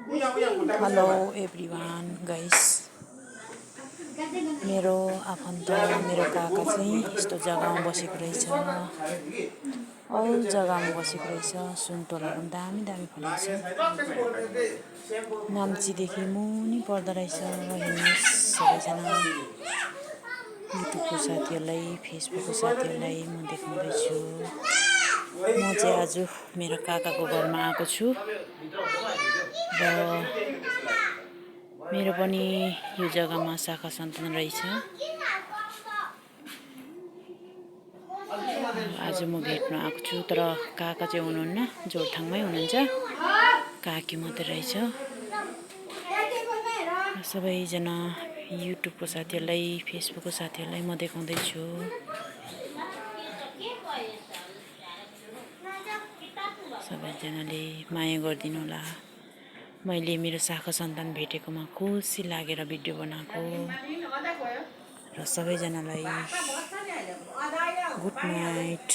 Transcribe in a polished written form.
Hello everyone guys, मेरो आफन्त मेरो काका चाहिँ यस्तो जग्गामा बसेको रहेछ। अल जग्गामा बसेको रहेछ। सुन्तलाहरू पनि दामी दामी फलेको छ। नाम्चीदेखि मुनि पर्दो रहेछ। हेर्नुहोस् सबैजना, युट्युबको साथीहरूलाई, फेसबुकको साथीहरूलाई म देखाउँदैछु। म चाहिँ आज मेरो काकाको घरमा आएको छु र मेरो पनि यो जग्गामा शाखा सन्तान रहेछ। आज म भेट्न आएको छु, तर काका चाहिँ हुनुहुन्न, जोरथाङमै हुनुहुन्छ। काकी मात्रै रहेछ। सबैजना युट्युबको साथीहरूलाई, फेसबुकको साथीहरूलाई म देखाउँदैछु। सबैजनाले माया गरिदिनु होला। मैले मेरो शाखा सन्तान भेटेकोमा खुसी लागेर भिडियो बनाएको। र सबैजनालाई गुड नाइट।